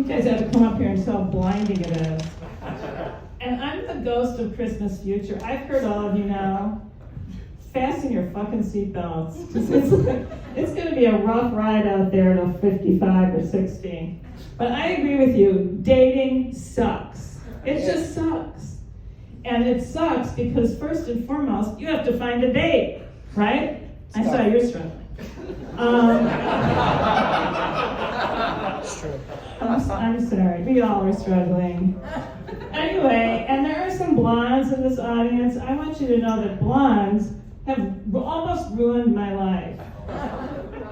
guys have to come up here and tell how blinding it is. And I'm the ghost of Christmas future. I've heard all of you now. Fasten your fucking seatbelts. It's going to be a rough ride out there till 55 or 60. But I agree with you. Dating sucks. It just sucks. And it sucks because first and foremost, you have to find a date, right? I saw you're struggling. It's true. I'm sorry. We all are struggling. Anyway, and there are some blondes in this audience. I want you to know that blondes have almost ruined my life.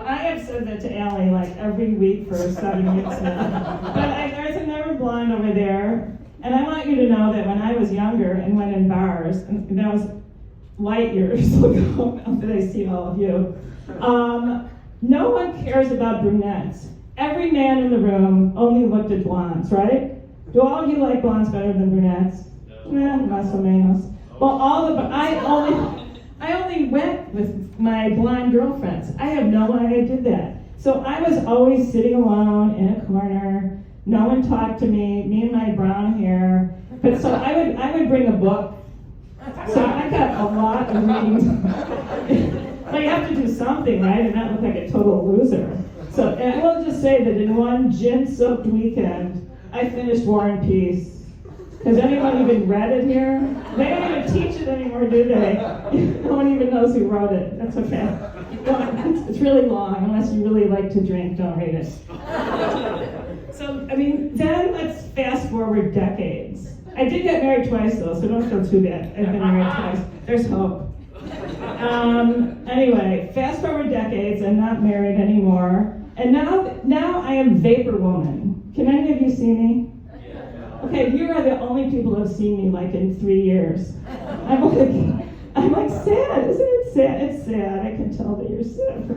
I have said that to Allie like every week for 7 weeks now. But there's another blonde over there. And I want you to know that when I was younger and went in bars, and that was light years ago, after I see all of you, no one cares about brunettes. Every man in the room only looked at blondes, right? Do all of you like blondes better than brunettes? No. Más o menos. Well, I only went with my blonde girlfriends. I have no idea I did that. So I was always sitting alone in a corner. No one talked to me and my brown hair. But so I would bring a book. So I got a lot of reading. But you have to do something, right? And not look like a total loser. So and I will just say that in one gin-soaked weekend, I finished War and Peace. Has anyone even read it here? They don't even teach it anymore, do they? No one even knows who wrote it. That's okay. It's really long. Unless you really like to drink, don't read it. So, then let's fast forward decades. I did get married twice, though, so don't feel too bad. I've been married twice. There's hope. Anyway, fast forward decades. I'm not married anymore. And now I am Vapor Woman. Can any of you see me? Okay, you are the only people who have seen me like in 3 years. I'm like sad, isn't it sad? It's sad, I can tell that you're sad.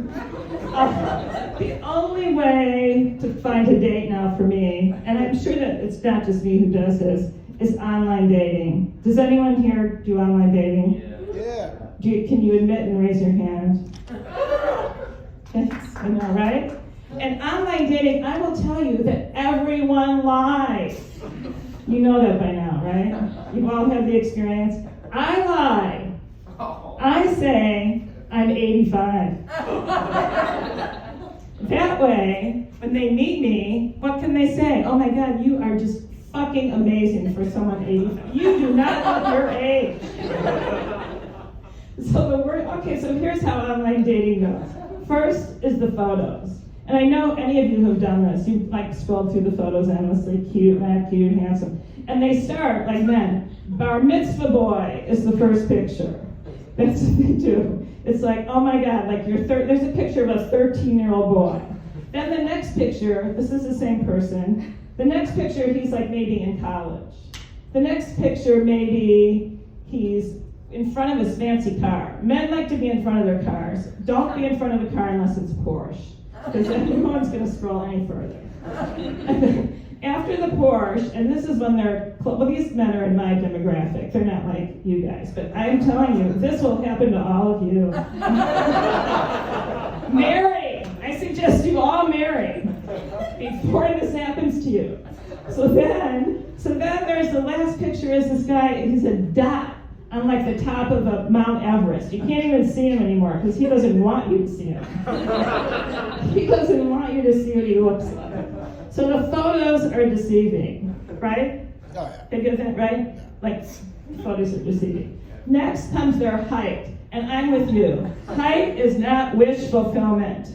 The only way to find a date now for me, and I'm sure that it's not just me who does this, is online dating. Does anyone here do online dating? Yeah. Can you admit and raise your hand? Yes, I know, right? And online dating, I will tell you that everyone lies. You know that by now, right? You've all had the experience. I lie. I say I'm 85. That way, when they meet me, what can they say? Oh my God, you are just fucking amazing for someone 85. You do not look your age. So here's how online dating goes. First is the photos. And I know any of you who have done this. You've scrolled through the photos endlessly, cute, not cute, handsome. And they start like men. Bar mitzvah boy is the first picture. That's what they do. It's like, oh my God, there's a picture of a 13-year-old boy. Then the next picture, this is the same person. The next picture, he's maybe in college. The next picture, maybe he's in front of his fancy car. Men like to be in front of their cars. Don't be in front of a car unless it's Porsche, because then no one's going to scroll any further. After the Porsche, and this is when these men are in my demographic. They're not like you guys, but I'm telling you, this will happen to all of you. Marry! I suggest you all marry before this happens to you. So then there's the last picture is this guy, he's a dot on the top of a Mount Everest. You can't even see him anymore because he doesn't want you to see him. He doesn't want you to see what he looks like. So the photos are deceiving, right? Oh, yeah. They get that, right? Photos are deceiving. Next comes their height, and I'm with you. Height is not wish fulfillment.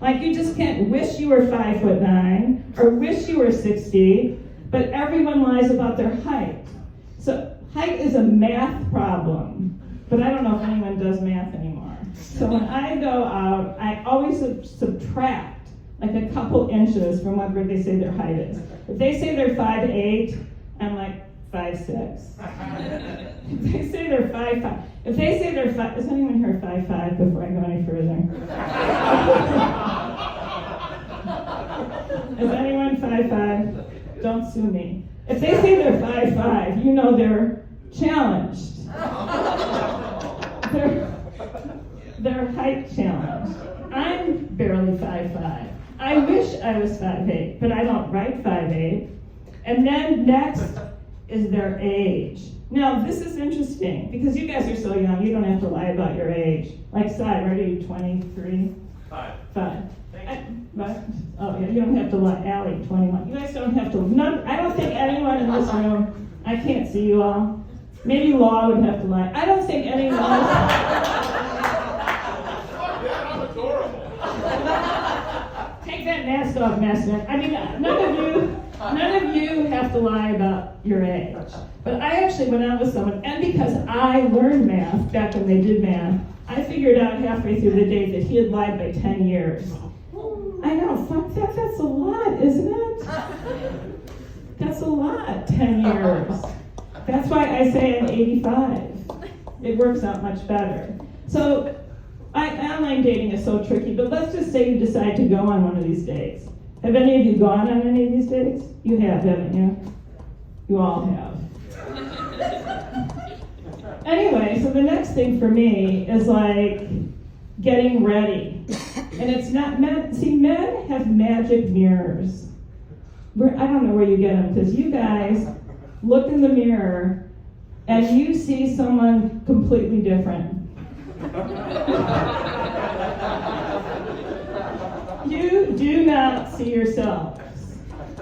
You just can't wish you were 5'9" or wish you were 60, but everyone lies about their height. So height is a math problem, but I don't know if anyone does math anymore. So when I go out, I always subtract a couple inches from whatever they say their height is. If they say they're 5'8", I'm 5'6". If they say they're 5'5", if they say they're 5, is anyone here 5'5" before I go any further? Is anyone 5'5"? Don't sue me. If they say they're 5'5", you know they're challenged. They're height challenged. I'm barely 5'5". I wish I I was 5'8", but I don't write 5'8". And then next is their age. Now, this is interesting, because you guys are so young, you don't have to lie about your age. Like, Cy, what are you, 23? 5. What? Oh, yeah, you don't have to lie. Allie, 21. You guys don't have to. I don't think anyone in this room, I can't see you all. Maybe Law would have to lie. I don't think anyone. I'm adorable. Take that mask off, Master. I mean, none of you have to lie about your age. But I actually went out with someone, and because I learned math back when they did math, I figured out halfway through the day that he had lied by 10 years. I know, fuck that, that's a lot, isn't it? That's a lot, 10 years. That's why I say I'm 85. It works out much better. So, online dating is so tricky, but let's just say you decide to go on one of these dates. Have any of you gone on any of these dates? You have, haven't you? You all have. Anyway, so the next thing for me is like getting ready. And it's not men. See, men have magic mirrors. I don't know where you get them, because you guys look in the mirror and you see someone completely different. You do not see yourself.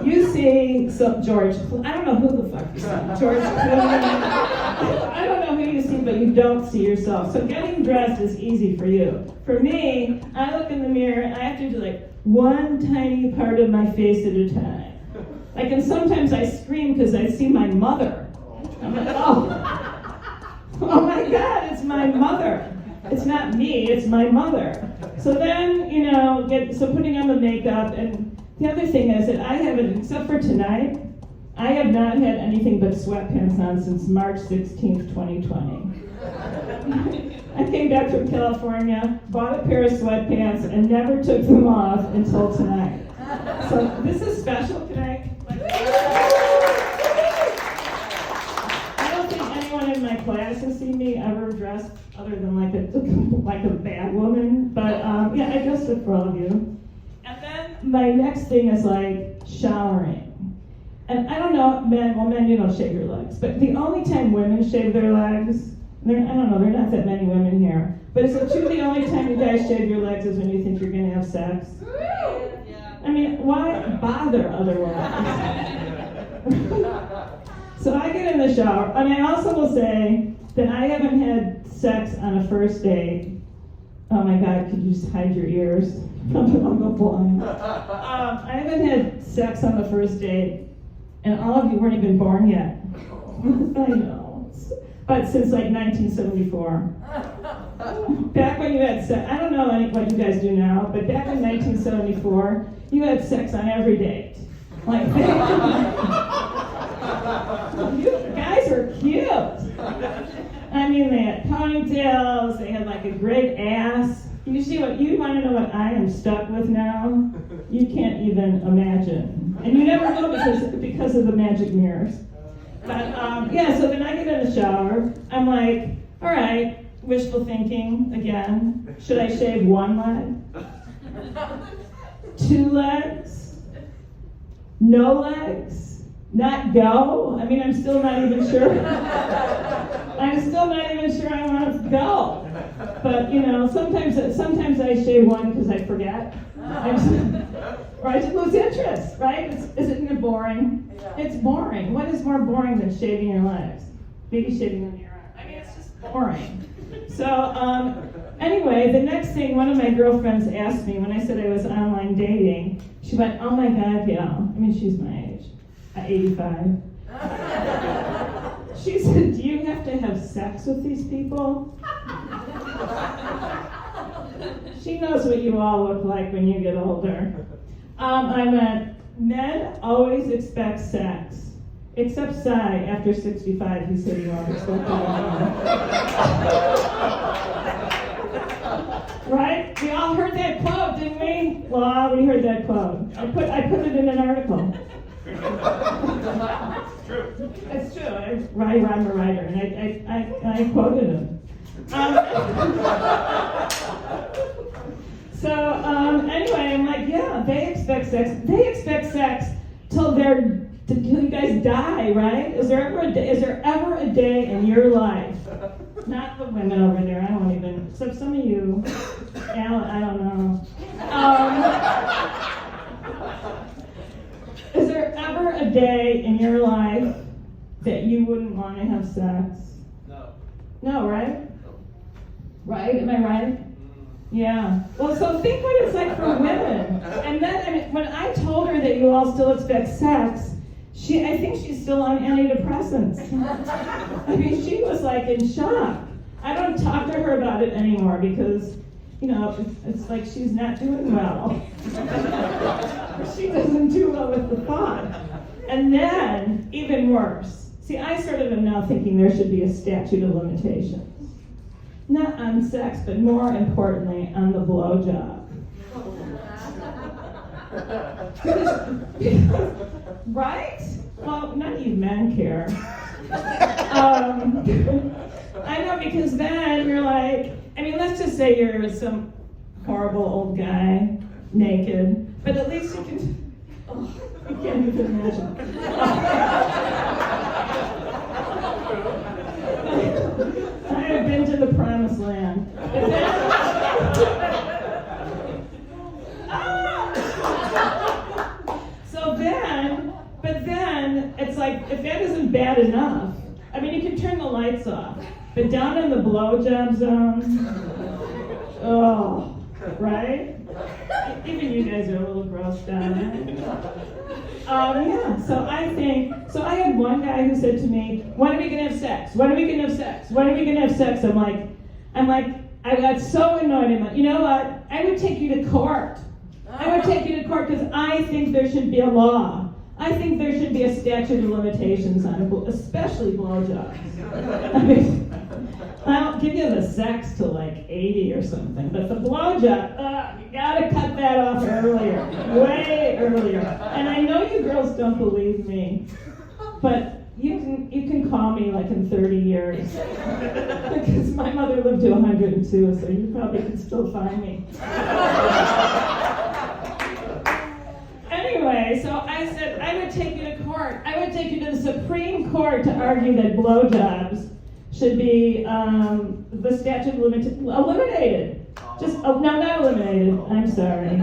You see George. I don't know who the fuck you see. George Clooney. I don't know who you see, but you don't see yourself. So getting dressed is easy for you. For me, I look in the mirror and I have to do like one tiny part of my face at a time. Like, and sometimes I scream because I see my mother. I'm like, oh my God, it's my mother. It's not me, it's my mother. So then, so putting on the makeup, and the other thing is that I haven't, except for tonight, I have not had anything but sweatpants on since March 16th, 2020. I came back from California, bought a pair of sweatpants, and never took them off until tonight. So this is special. Can I? I don't think anyone in my class has seen me ever dressed other than like a bad woman. But yeah, I dressed it for all of you. And then my next thing is like showering. And I don't know, men, you don't shave your legs. But the only time women shave their legs, I don't know, there are not that many women here. But is it true the only time you guys shave your legs is when you think you're going to have sex? I mean, why bother otherwise? So I get in the shower, and I also will say that I haven't had sex on a first date. Oh my God, could you just hide your ears? I'll go blind. I haven't had sex on the first date, and all of you weren't even born yet. I know. But since like 1974. Back when you had sex, I don't know what you guys do now, but back in 1974, you had sex on every date. Like, you guys are cute. I mean, they had ponytails, they had like a great ass. You want to know what I am stuck with now? You can't even imagine. And you never know because of the magic mirrors. But yeah, so then I get in the shower. I'm like, all right, wishful thinking again. Should I shave one leg? 2 legs? No legs? Not go? I mean, I'm still not even sure. I'm still not even sure I want to go. But sometimes I shave one because I forget. Or I just lose interest, right? Isn't it boring? Yeah. It's boring. What is more boring than shaving your legs? Maybe shaving on your arm. I mean, it's just boring. So anyway, the next thing one of my girlfriends asked me when I said I was online dating, she went, oh my God, Gail. I mean, she's my age, 85. She said, do you have to have sex with these people? She knows what you all look like when you get older. I went, men always expect sex, except Cy, after 65, he said he won't expect it anymore. Right? We all heard that quote, didn't we? Well, we heard that quote. I put it in an article. It's true. It's true. I'm a writer, and I quoted him. So anyway, I'm like, yeah, they expect sex. They expect sex till you guys die, right? Is there ever a day in your life? Not the women over there. I don't even. So some of you, Alan, I don't know. Is there ever a day in your life that you wouldn't want to have sex? No. No, right? Right? Am I right? Yeah. Well, so think what it's like for women. And then, when I told her that you all still expect sex, I think she's still on antidepressants. I mean, she was like in shock. I don't talk to her about it anymore because, it's like she's not doing well. She doesn't do well with the thought. And then, even worse. See, I sort of am now thinking there should be a statute of limitations. Not on sex, but more importantly, on the blowjob. Right? Well, none of you men care. I know, because then you're like, let's just say you're some horrible old guy, naked, but at least you can, you can't even imagine. I have been to the promised land. But then, it's like, if that isn't bad enough, you can turn the lights off, but down in the blowjob zone, right? Even you guys are a little grossed out. Yeah, so I had one guy who said to me, when are we gonna have sex? When are we gonna have sex? When are we gonna have sex? I'm like, I got so annoyed. I'm like, you know what? I would take you to court. I would take you to court because I think there should be a law. I think there should be a statute of limitations on it, especially blowjobs. I'll give you the sex to like 80 or something, but the blowjob, you gotta cut that off earlier, way earlier. And I know you girls don't believe me, but you can call me like in 30 years, because my mother lived to 102, so you probably can still find me. Anyway, so I said I would take you to court. I would take you to the Supreme Court to argue that blowjobs should be the statute of eliminated. No, not eliminated. I'm sorry.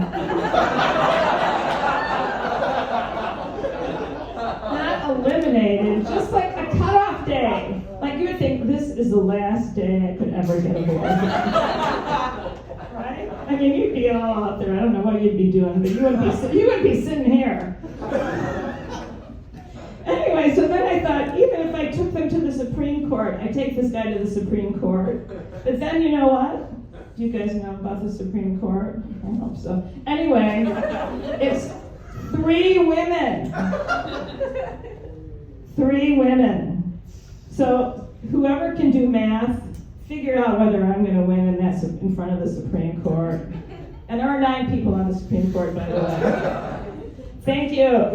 Not eliminated. Just like a cutoff day. Like you would think this is the last day I could ever get a blowjob. Right? You'd be all out there. I don't know what you'd be doing, but you wouldn't be sitting here. Anyway, so then I thought, even if I took them to the Supreme Court, I take this guy to the Supreme Court. But then you know what? Do you guys know about the Supreme Court? I hope so. Anyway, it's 3 women. 3 women. So whoever can do math, figure out whether I'm going to win in front of the Supreme Court. And there are 9 people on the Supreme Court, by the way. Thank you.